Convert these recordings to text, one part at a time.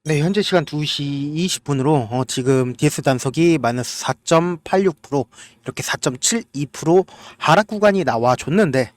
네, 현재 시간 2시 20분으로 지금 DS 단속이 마이너스 4.86% 이렇게 4.72% 하락 구간이 나와줬는데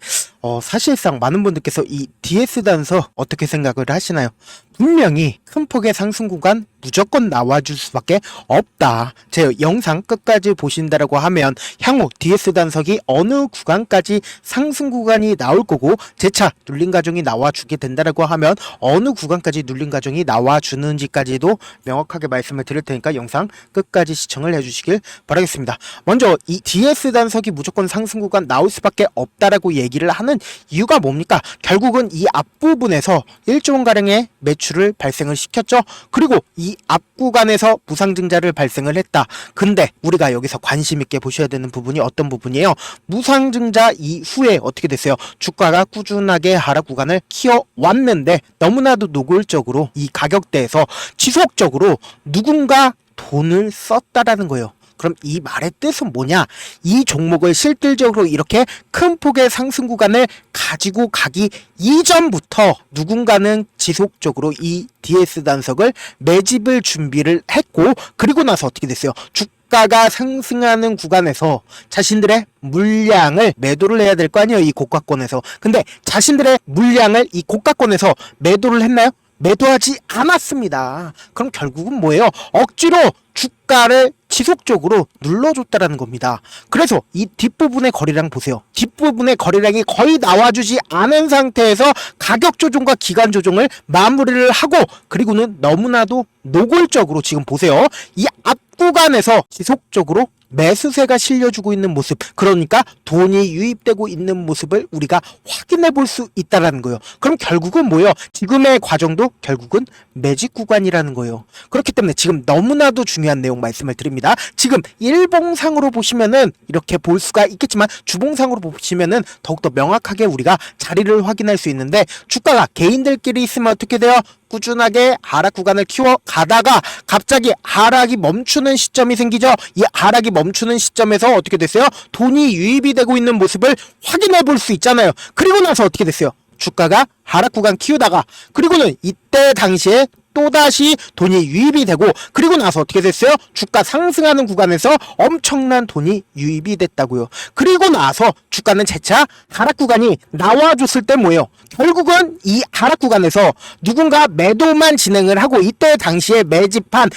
사실상 많은 분들께서 이 DS 단속 어떻게 생각을 하시나요? 분명히 큰 폭의 상승 구간 무조건 나와줄 수밖에 없다. 제 영상 끝까지 보신다라고 하면 향후 DS 단속이 어느 구간까지 상승 구간이 나올 거고 재차 눌림 과정이 나와주게 된다라고 하면 어느 구간까지 눌림 과정이 나와주는지까지도 명확하게 말씀을 드릴 테니까 영상 끝까지 시청을 해주시길 바라겠습니다. 먼저 이 DS 단속이 무조건 상승 구간 나올 수밖에 없다라고 얘기를 하는 이유가 뭡니까? 결국은 이 앞부분에서 1조 원 가량의 매출을 발생을 시켰죠. 그리고 이 앞구간에서 무상증자를 발생을 했다. 근데 우리가 여기서 관심 있게 보셔야 되는 부분이 어떤 부분이에요? 무상증자 이후에 어떻게 됐어요? 주가가 꾸준하게 하락 구간을 키워왔는데 너무나도 노골적으로 이 가격대에서 지속적으로 누군가 돈을 썼다라는 거예요. 그럼 이 말의 뜻은 뭐냐? 이 종목을 실질적으로 이렇게 큰 폭의 상승 구간을 가지고 가기 이전부터 누군가는 지속적으로 이 DS 단속을 매집을 준비를 했고, 그리고 나서 어떻게 됐어요? 주가가 상승하는 구간에서 자신들의 물량을 매도를 해야 될 거 아니에요, 이 고가권에서. 근데 자신들의 물량을 이 고가권에서 매도를 했나요? 매도하지 않았습니다. 그럼 결국은 뭐예요? 억지로 주가를 지속적으로 눌러줬다라는 겁니다. 그래서 이 뒷부분의 거래량 보세요. 뒷부분의 거래량이 거의 나와주지 않은 상태에서 가격 조정과 기간 조정을 마무리를 하고, 그리고는 너무나도 노골적으로 지금 보세요. 이 앞구간에서 지속적으로 매수세가 실려주고 있는 모습, 그러니까 돈이 유입되고 있는 모습을 우리가 확인해 볼 수 있다라는 거예요. 그럼 결국은 뭐예요? 지금의 과정도 결국은 매직 구간이라는 거예요. 그렇기 때문에 지금 너무나도 중요한 내용 말씀을 드립니다. 지금 일봉상으로 보시면은 이렇게 볼 수가 있겠지만 주봉상으로 보시면은 더욱더 명확하게 우리가 자리를 확인할 수 있는데, 주가가 개인들끼리 있으면 어떻게 돼요? 꾸준하게 하락 구간을 키워가다가 갑자기 하락이 멈추는 시점이 생기죠. 이 하락이 멈추는 시점에서 어떻게 됐어요? 돈이 유입이 되고 있는 모습을 확인해 볼 수 있잖아요. 그리고 나서 어떻게 됐어요? 주가가 하락 구간 키우다가, 그리고는 이때 당시에 또다시 돈이 유입이 되고, 그리고 나서 어떻게 됐어요? 주가 상승하는 구간에서 엄청난 돈이 유입이 됐다고요. 그리고 나서 주가는 재차 하락 구간이 나와줬을 때 뭐예요? 결국은 이 하락 구간에서 누군가 매도만 진행을 하고, 이때 당시에 매집한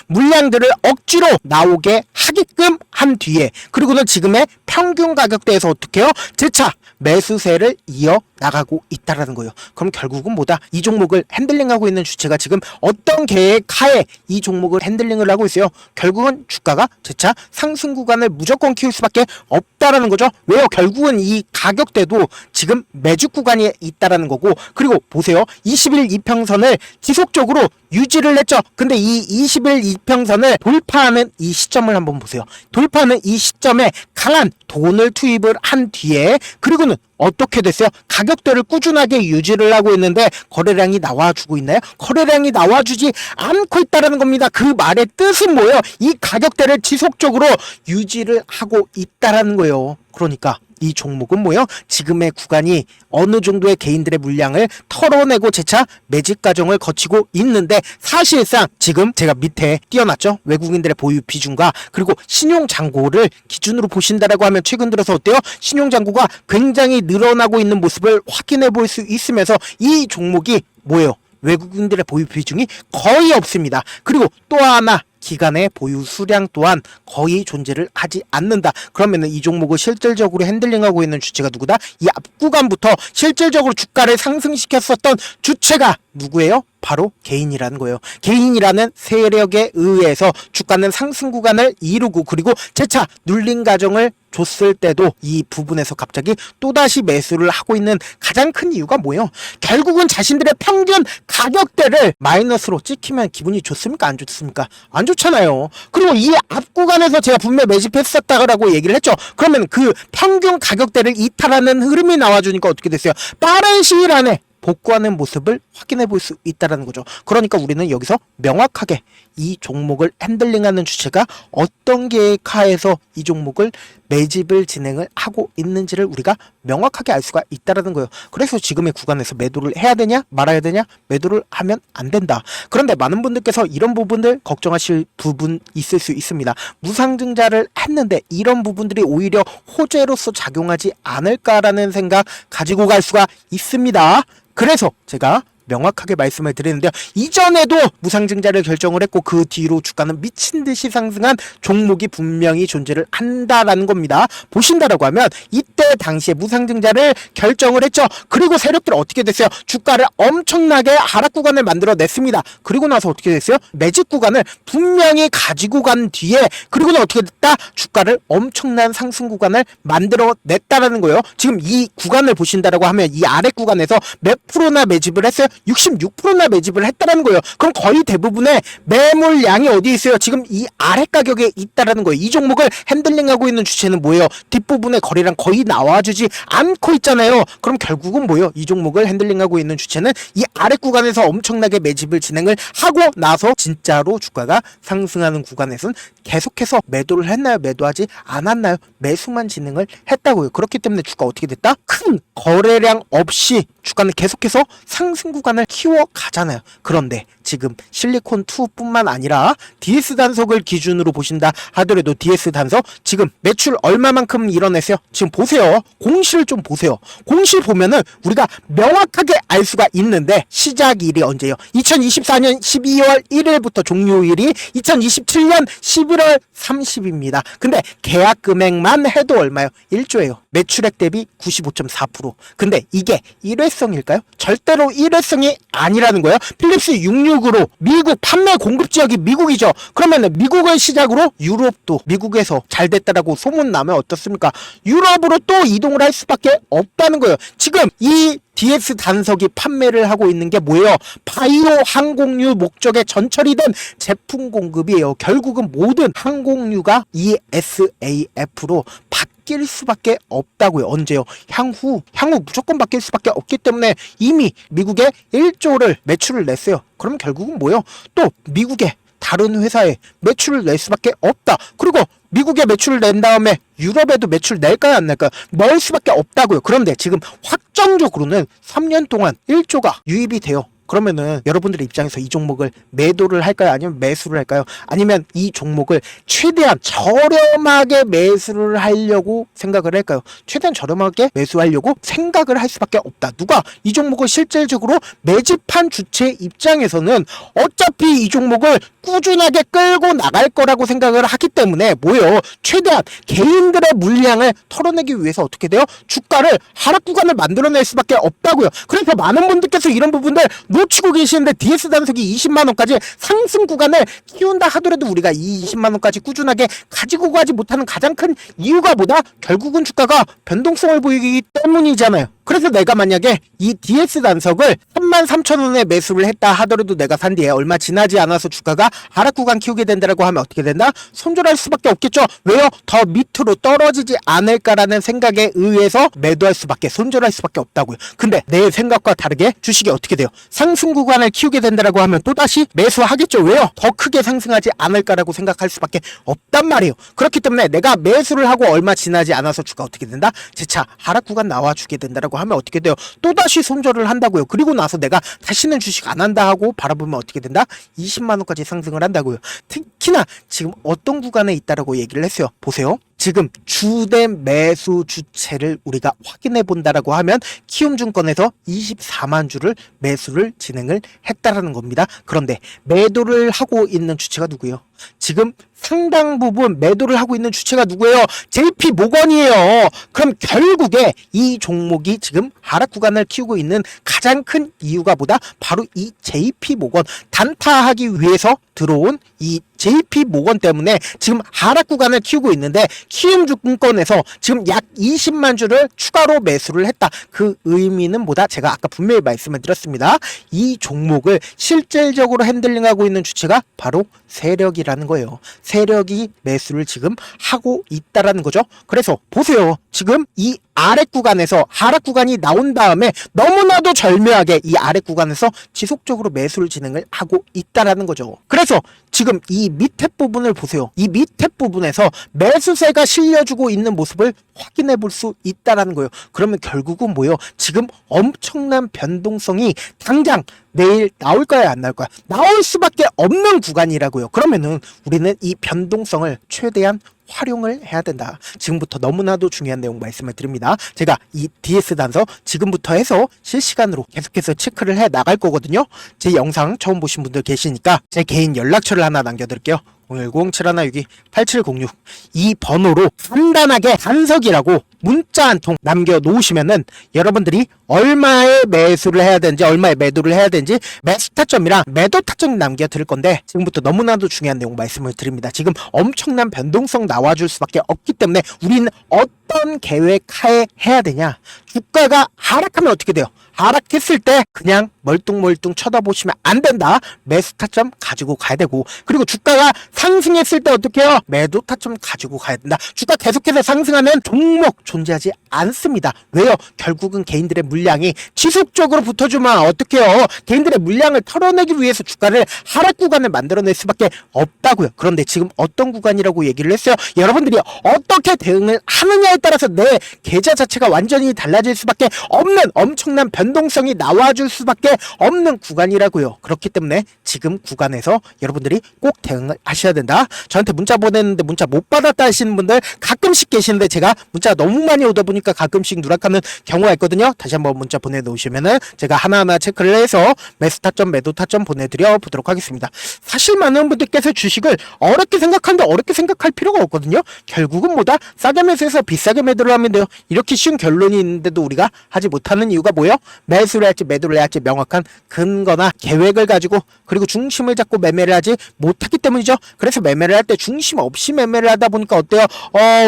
물량들을 억지로 나오게 하게끔 한 뒤에, 그리고는 지금의 평균 가격대에서 어떻게 해요? 재차 매수세를 이어 나가고 있다라는 거예요. 그럼 결국은 뭐다? 이 종목을 핸들링하고 있는 주체가 지금 어떤 계획하에 이 종목을 핸들링을 하고 있어요? 결국은 주가가 재차 상승 구간을 무조건 키울 수밖에 없다라는 거죠. 왜요? 결국은 이 가격대도 지금 매집 구간이 있다라는 거고, 그리고 보세요. 20일 이평선을 지속적으로 유지를 했죠. 근데 이 20일 이평선을 돌파하는 이 시점을 한번 보세요. 돌파하는 이 시점에 강한 돈을 투입을 한 뒤에, 그리고는 어떻게 됐어요? 가격대를 꾸준하게 유지를 하고 있는데 거래량이 나와주고 있나요? 거래량이 나와주지 않고 있다는 겁니다. 그 말의 뜻은 뭐예요? 이 가격대를 지속적으로 유지를 하고 있다는 거예요. 그러니까 이 종목은 뭐예요? 지금의 구간이 어느 정도의 개인들의 물량을 털어내고 재차 매집 과정을 거치고 있는데, 사실상 지금 제가 밑에 띄워놨죠? 외국인들의 보유 비중과 그리고 신용잔고를 기준으로 보신다라고 하면 최근 들어서 어때요? 신용잔고가 굉장히 늘어나고 있는 모습을 확인해 볼 수 있으면서 이 종목이 뭐예요? 외국인들의 보유 비중이 거의 없습니다. 그리고 또 하나, 기간의 보유 수량 또한 거의 존재를 하지 않는다. 그러면은 이 종목을 실질적으로 핸들링하고 있는 주체가 누구다? 이 앞구간부터 실질적으로 주가를 상승시켰었던 주체가 누구예요? 바로 개인이라는 거예요. 개인이라는 세력에 의해서 주가는 상승 구간을 이루고, 그리고 재차 눌린 과정을 줬을 때도 이 부분에서 갑자기 또다시 매수를 하고 있는 가장 큰 이유가 뭐예요? 결국은 자신들의 평균 가격대를 마이너스로 찍히면 기분이 좋습니까? 안 좋습니까? 안 좋잖아요. 그리고 이 앞구간에서 제가 분명 매집했었다고 얘기를 했죠. 그러면 그 평균 가격대를 이탈하는 흐름이 나와주니까 어떻게 됐어요? 빠른 시일 안에 복구하는 모습을 확인해 볼 수 있다는 거죠. 그러니까 우리는 여기서 명확하게 이 종목을 핸들링하는 주체가 어떤 계획하에서 이 종목을 매집을 진행을 하고 있는지를 우리가 명확하게 알 수가 있다라는 거예요. 그래서 지금의 구간에서 매도를 해야 되냐 말아야 되냐, 매도를 하면 안 된다. 그런데 많은 분들께서 이런 부분들 걱정하실 부분 있을 수 있습니다. 무상증자를 했는데 이런 부분들이 오히려 호재로서 작용하지 않을까라는 생각 가지고 갈 수가 있습니다. 그래서 제가 명확하게 말씀을 드리는데요. 이전에도 무상증자를 결정을 했고 그 뒤로 주가는 미친 듯이 상승한 종목이 분명히 존재를 한다라는 겁니다. 보신다라고 하면 이때 당시에 무상증자를 결정을 했죠. 그리고 세력들 어떻게 됐어요? 주가를 엄청나게 하락 구간을 만들어냈습니다. 그리고 나서 어떻게 됐어요? 매집 구간을 분명히 가지고 간 뒤에 그리고는 어떻게 됐다? 주가를 엄청난 상승 구간을 만들어냈다라는 거예요. 지금 이 구간을 보신다라고 하면 이 아래 구간에서 몇 프로나 매집을 했어요? 66%나 매집을 했다라는 거예요. 그럼 거의 대부분의 매물량이 어디에 있어요? 지금 이 아래 가격에 있다라는 거예요. 이 종목을 핸들링하고 있는 주체는 뭐예요? 뒷부분의 거래량 거의 나와주지 않고 있잖아요. 그럼 결국은 뭐예요? 이 종목을 핸들링하고 있는 주체는 이 아래 구간에서 엄청나게 매집을 진행을 하고 나서 진짜로 주가가 상승하는 구간에서는 계속해서 매도를 했나요? 매도하지 않았나요? 매수만 진행을 했다고요. 그렇기 때문에 주가 어떻게 됐다? 큰 거래량 없이 주가는 계속해서 상승 구간을 키워가잖아요. 그런데 지금 실리콘2 뿐만 아니라 DS 단속을 기준으로 보신다 하더라도 DS 단속 지금 매출 얼마만큼 이뤄냈어요? 지금 보세요. 공시를 좀 보세요. 공시 보면은 우리가 명확하게 알 수가 있는데 시작일이 언제예요? 2024년 12월 1일부터 종료일이 2027년 11월 30일입니다. 근데 계약 금액만 해도 얼마예요? 1조예요. 매출액 대비 95.4%. 근데 이게 일회성일까요? 절대로 일회성이 아니라는 거예요. 필립스 66으로 미국 판매 공급 지역이 미국이죠. 그러면 미국을 시작으로 유럽도 미국에서 잘 됐다라고 소문나면 어떻습니까? 유럽으로 또 이동을 할 수밖에 없다는 거예요. 지금 이 DS 단석이 판매를 하고 있는 게 뭐예요? 바이오 항공유 목적에 전철이 된 제품 공급이에요. 결국은 모든 항공유가 ESAF로 바뀔 수밖에 없다고요. 언제요? 향후 무조건 바뀔 수밖에 없기 때문에 이미 미국에 1조를 매출을 냈어요. 그러면 결국은 뭐예요? 또 미국에 다른 회사에 매출을 낼 수밖에 없다. 그리고 미국에 매출을 낸 다음에 유럽에도 매출 낼까요 안 낼까요? 낼 수밖에 없다고요. 그런데 지금 확정적으로는 3년 동안 1조가 유입이 돼요. 그러면은 여러분들의 입장에서 이 종목을 매도를 할까요? 아니면 매수를 할까요? 아니면 이 종목을 최대한 저렴하게 매수를 하려고 생각을 할까요? 최대한 저렴하게 매수하려고 생각을 할 수밖에 없다. 누가? 이 종목을 실질적으로 매집한 주체 입장에서는 어차피 이 종목을 꾸준하게 끌고 나갈 거라고 생각을 하기 때문에 뭐예요? 최대한 개인들의 물량을 털어내기 위해서 어떻게 돼요? 주가를 하락 구간을 만들어낼 수밖에 없다고요. 그래서 많은 분들께서 이런 부분들 놓치고 계시는데 DS 단속이 20만원까지 상승 구간을 키운다 하더라도 우리가 이 20만원까지 꾸준하게 가지고 가지 못하는 가장 큰 이유가 뭐다? 결국은 주가가 변동성을 보이기 때문이잖아요. 그래서 내가 만약에 이 DS 단석을 33,000원에 매수를 했다 하더라도 내가 산 뒤에 얼마 지나지 않아서 주가가 하락 구간 키우게 된다라고 하면 어떻게 된다? 손절할 수밖에 없겠죠. 왜요? 더 밑으로 떨어지지 않을까라는 생각에 의해서 매도할 수밖에, 손절할 수밖에 없다고요. 근데 내 생각과 다르게 주식이 어떻게 돼요? 상승 구간을 키우게 된다라고 하면 또다시 매수하겠죠. 왜요? 더 크게 상승하지 않을까라고 생각할 수밖에 없단 말이에요. 그렇기 때문에 내가 매수를 하고 얼마 지나지 않아서 주가 어떻게 된다? 재차 하락 구간 나와주게 된다라고 하면 어떻게 돼요? 또다시 손절을 한다고요. 그리고 나서 내가 다시는 주식 안 한다 하고 바라보면 어떻게 된다? 20만원까지 상승을 한다고요. 특히나 지금 어떤 구간에 있다라고 얘기를 했어요. 보세요. 지금 주된 매수 주체를 우리가 확인해 본다라고 하면 키움증권에서 24만 주를 매수를 진행을 했다라는 겁니다. 그런데 매도를 하고 있는 주체가 누구예요? 지금 상당 부분 매도를 하고 있는 주체가 누구예요? JP 모건이에요. 그럼 결국에 이 종목이 지금 하락 구간을 키우고 있는 가장 큰 이유가 뭐다? 바로 이 JP 모건 단타하기 위해서 들어온 이 JP 모건 때문에 지금 하락 구간을 키우고 있는데 키움증권에서 지금 약 20만 주를 추가로 매수를 했다. 그 의미는 뭐다? 제가 아까 분명히 말씀을 드렸습니다. 이 종목을 실질적으로 핸들링하고 있는 주체가 바로 세력이라는 거예요. 세력이 매수를 지금 하고 있다라는 거죠. 그래서 보세요. 지금 이 아래 구간에서 하락 구간이 나온 다음에 너무나도 절묘하게 이 아래 구간에서 지속적으로 매수를 진행을 하고 있다라는 거죠. 그래서 지금 이 밑에 부분을 보세요. 이 밑에 부분에서 매수세가 실려주고 있는 모습을 확인해 볼 수 있다라는 거예요. 그러면 결국은 뭐예요? 지금 엄청난 변동성이 당장 내일 나올까요, 안 나올까요? 나올 수밖에 없는 구간이라고요. 그러면은 우리는 이 변동성을 최대한 활용을 해야 된다. 지금부터 너무나도 중요한 내용 말씀을 드립니다. 제가 이 DS 단서 지금부터 해서 실시간으로 계속해서 체크를 해 나갈 거거든요. 제 영상 처음 보신 분들 계시니까 제 개인 연락처를 하나 남겨드릴게요. 010-7162-8706 이 번호로 간단하게 단석이라고 문자 한 통 남겨놓으시면은 여러분들이 얼마의 매수를 해야 되는지 얼마의 매도를 해야 되는지 매수 타점이랑 매도 타점 남겨드릴 건데 지금부터 너무나도 중요한 내용 말씀을 드립니다. 지금 엄청난 변동성 나와줄 수밖에 없기 때문에 우리는 어떤 계획하에 해야 되냐. 주가가 하락하면 어떻게 돼요? 하락했을 때 그냥 멀뚱멀뚱 쳐다보시면 안 된다. 매수 타점 가지고 가야 되고 그리고 주가가 상승했을 때 어떻게 해요? 매도 타점 가지고 가야 된다. 주가 계속해서 상승하는 종목 존재하지 않습니다. 왜요? 결국은 개인들의 물량이 지속적으로 붙어주면 어떻게 해요? 개인들의 물량을 털어내기 위해서 주가를 하락 구간을 만들어낼 수밖에 없다고요. 그런데 지금 어떤 구간이라고 얘기를 했어요? 여러분들이 어떻게 대응을 하느냐에 따라서 내 계좌 자체가 완전히 달라질 수밖에 없는 엄청난 변동성이 나와줄 수밖에 없는 구간이라고요. 그렇기 때문에 지금 구간에서 여러분들이 꼭 대응을 하셔야 된다. 저한테 문자 보냈는데 문자 못 받았다 하시는 분들 가끔씩 계시는데 제가 문자가 너무 많이 오다 보니까 가끔씩 누락하는 경우가 있거든요. 다시 한번 문자 보내놓으시면은 제가 하나하나 체크를 해서 매수 타점 매도 타점 보내드려 보도록 하겠습니다. 사실 많은 분들께서 주식을 어렵게 생각하는데 어렵게 생각할 필요가 없거든요. 결국은 뭐다? 싸게 매수해서 비싸게 매도를 하면 돼요. 이렇게 쉬운 결론이 있는데도 우리가 하지 못하는 이유가 뭐예요? 매수를 할지 매도를 해야 할지 명확한 근거나 계획을 가지고 그리고 중심을 잡고 매매를 하지 못하기 때문이죠. 그래서 매매를 할 때 중심 없이 매매를 하다 보니까 어때요?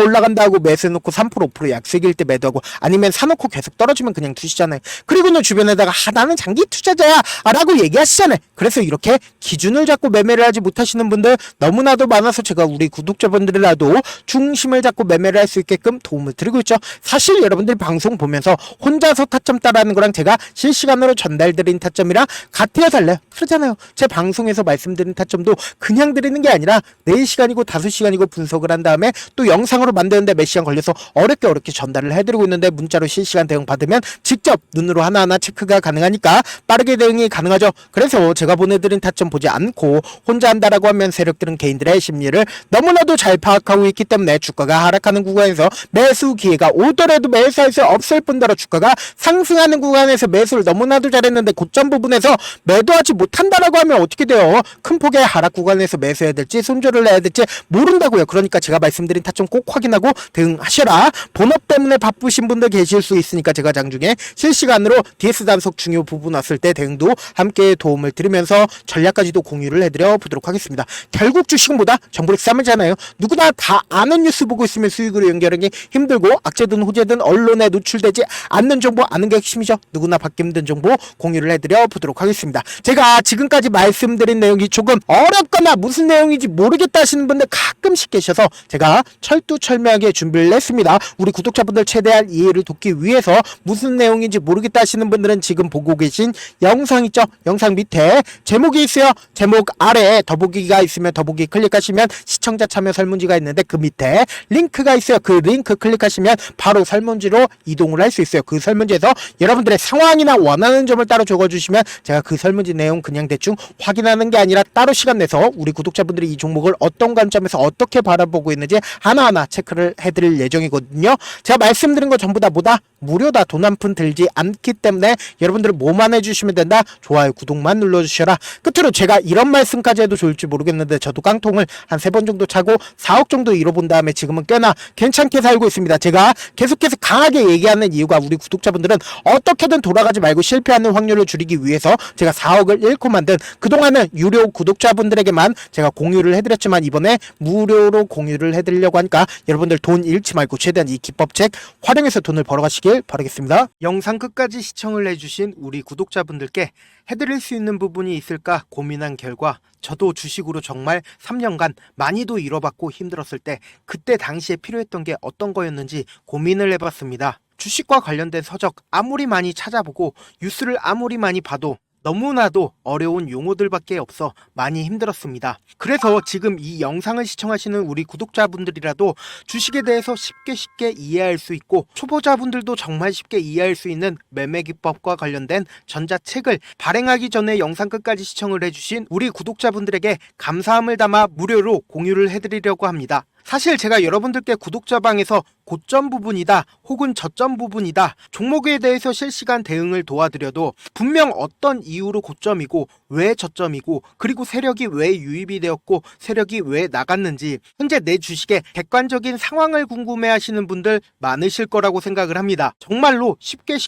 올라간다 하고 매수해놓고 3% 5% 약세일 때 매도하고 아니면 사놓고 계속 떨어지면 그냥 두시잖아요. 그리고는 주변에다가 나는 장기 투자자야 라고 얘기하시잖아요. 그래서 이렇게 기준을 잡고 매매를 하지 못하시는 분들 너무나도 많아서 제가 우리 구독자분들이라도 중심을 잡고 매매를 할 수 있게끔 도움을 드리고 있죠. 사실 여러분들이 방송 보면서 혼자서 타점 따라하는 거랑 제가 실시간으로 전달드린 타점이랑 같아야 달라요. 그렇잖아요. 제 방송에서 말씀드린 타점도 그냥 드리는 게 아니라 4시간이고 5시간이고 분석을 한 다음에 또 영상으로 만드는데 몇 시간 걸려서 어렵게 전달을 해드리고 있는데 문자로 실시간 대응 받으면 직접 눈으로 하나하나 체크가 가능하니까 빠르게 대응이 가능하죠. 그래서 제가 보내드린 타점 보지 않고 혼자 한다라고 하면 세력들은 개인들의 심리를 너무나도 잘 파악하고 있기 때문에 주가가 하락하는 구간에서 매수 기회가 오더라도 매수할 수 없을 뿐더러 주가가 상승하는 구간에서 매수를 너무나도 잘했는데 고점 부분에서 매도하지 못한다라고 하면 어떻게 돼요? 큰 폭의 하락 구간에서 매수해야 될지 손절을 해야 될지 모른다고요. 그러니까 제가 말씀드린 타점 꼭 확인하고 대응하셔라. 본업 때문에 바쁘신 분들 계실 수 있으니까 제가 장중에 실시간으로 DS 단속 중요 부분 왔을 때 대응도 함께 도움을 드리면서 전략까지도 공유를 해드려 보도록 하겠습니다. 결국 주식은 뭐다? 정보력 싸움이잖아요. 누구나 다 아는 뉴스 보고 있으면 수익으로 연결하기 힘들고 악재든 호재든 언론에 노출되지 않는 정보 아는 게 핵심이죠. 누구나 받기 힘든 정보 공유를 해드려 보도록 하겠습니다. 제가 지금까지 말씀드린 내용이 조금 어렵거나 무슨 내용인지 모르겠다 하시는 분들 가끔씩 계셔서 제가 철두철미하게 준비를 했습니다. 우리 구독자분들 최대한 이해를 돕기 위해서 무슨 내용인지 모르겠다 하시는 분들은 지금 보고 계신 영상 있죠? 영상 밑에 제목이 있어요. 제목 아래에 더보기가 있으면 더보기 클릭하시면 시청자 참여 설문지가 있는데 그 밑에 링크가 있어요. 그 링크 클릭하시면 바로 설문지로 이동을 할 수 있어요. 그 설문지에서 여러분들의 상황이나 원하는 점을 따로 적어주시면 제가 그 설문지 내용 그냥 대충 확인하는 게 아니라 따로 시간 내서 우리 구독자분들이 이 종목을 어떤 관점에서 어떻게 바라보고 있는지 하나하나 체크를 해드릴 예정이거든요. 제가 말씀드린 거 전부 다 뭐다? 무료다. 돈 한 푼 들지 않기 때문에 여러분들 뭐만 해주시면 된다. 좋아요 구독만 눌러주셔라. 끝으로 제가 이런 말씀까지 해도 좋을지 모르겠는데 저도 깡통을 한 3번 정도 차고 4억 정도 잃어본 다음에 지금은 꽤나 괜찮게 살고 있습니다. 제가 계속해서 강하게 얘기하는 이유가 우리 구독자분들은 어떻게든 돌아가지 말고 실패하는 확률을 줄이기 위해서 제가 4억을 잃고 만든 그동안은 유료 구독자분들에게만 제가 공유를 해드렸지만 이번에 무료로 공유를 해드리려고 하니까 여러분들 돈 잃지 말고 최대한 이 기법책 활용해서 돈을 벌어가시길 바라겠습니다. 영상 끝까지 시청을 해주신 우리 구독자분들께 해드릴 수 있는 부분이 있을까 고민한 결과 저도 주식으로 정말 3년간 많이도 잃어봤고 힘들었을 때 그때 당시에 필요했던 게 어떤 거였는지 고민을 해봤습니다. 주식과 관련된 서적 아무리 많이 찾아보고 뉴스를 아무리 많이 봐도 너무나도 어려운 용어들밖에 없어 많이 힘들었습니다. 그래서 지금 이 영상을 시청하시는 우리 구독자분들이라도 주식에 대해서 쉽게 이해할 수 있고 초보자분들도 정말 쉽게 이해할 수 있는 매매 기법과 관련된 전자책을 발행하기 전에 영상 끝까지 시청을 해주신 우리 구독자분들에게 감사함을 담아 무료로 공유를 해드리려고 합니다. 사실 제가 여러분들께 구독자방에서 고점 부분이다 혹은 저점 부분이다 종목에 대해서 실시간 대응을 도와드려도 분명 어떤 이유로 고점이고 왜 저점이고 그리고 세력이 왜 유입이 되었고 세력이 왜 나갔는지 현재 내 주식의 객관적인 상황을 궁금해 하시는 분들 많으실 거라고 생각을 합니다. 정말로 쉽게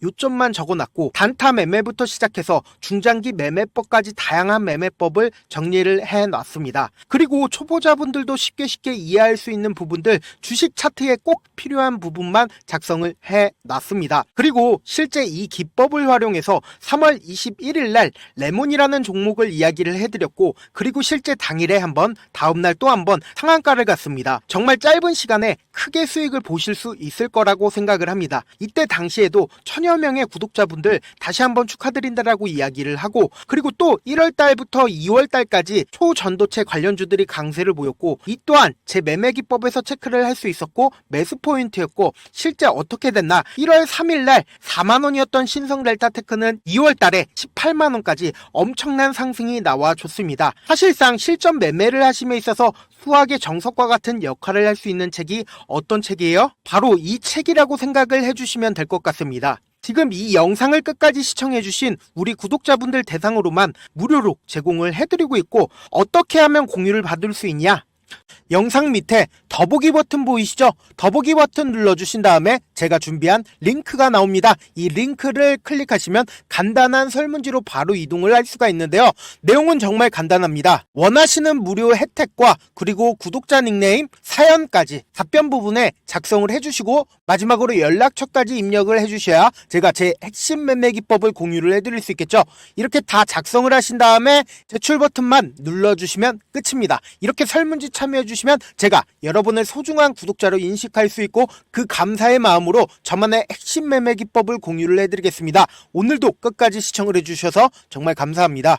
요점만 적어놨고 단타 매매부터 시작해서 중장기 매매법까지 다양한 매매법을 정리를 해놨습니다. 그리고 초보자분들도 쉽게 이해할 수 있는 부분들 주식 차트에 꼭 필요한 부분만 작성을 해놨습니다. 그리고 실제 이 기법을 활용해서 3월 21일 날 레몬이라는 종목을 이야기를 해드렸고 그리고 실제 당일에 한번 다음날 또 한번 상한가를 갔습니다. 정말 짧은 시간에 크게 수익을 보실 수 있을 거라고 생각을 합니다. 이때 당시에도 1000여 명의 구독자분들 다시 한번 축하드린다라고 이야기를 하고 그리고 또 1월달부터 2월달까지 초전도체 관련주들이 강세를 보였고 이 또한 제 매매 기법에서 체크를 할 수 있었고 매수 포인트였고 실제 어떻게 됐나 1월 3일 날 4만원이었던 신성 델타테크는 2월 달에 18만원까지 엄청난 상승이 나와줬습니다. 사실상 실전 매매를 하심에 있어서 수학의 정석과 같은 역할을 할 수 있는 책이 어떤 책이에요? 바로 이 책이라고 생각을 해주시면 될 것 같습니다. 지금 이 영상을 끝까지 시청해주신 우리 구독자분들 대상으로만 무료로 제공을 해드리고 있고 어떻게 하면 공유를 받을 수 있냐? 영상 밑에 더보기 버튼 보이시죠? 더보기 버튼 눌러주신 다음에 제가 준비한 링크가 나옵니다. 이 링크를 클릭하시면 간단한 설문지로 바로 이동을 할 수가 있는데요. 내용은 정말 간단합니다. 원하시는 무료 혜택과 그리고 구독자 닉네임, 사연까지 답변 부분에 작성을 해주시고 마지막으로 연락처까지 입력을 해주셔야 제가 제 핵심 매매 기법을 공유를 해드릴 수 있겠죠. 이렇게 다 작성을 하신 다음에 제출 버튼만 눌러주시면 끝입니다. 이렇게 설문지 참여해주시면 제가 여러분을 소중한 구독자로 인식할 수 있고 그 감사의 마음으로 저만의 핵심 매매 기법을 공유를 해드리겠습니다. 오늘도 끝까지 시청을 해주셔서 정말 감사합니다.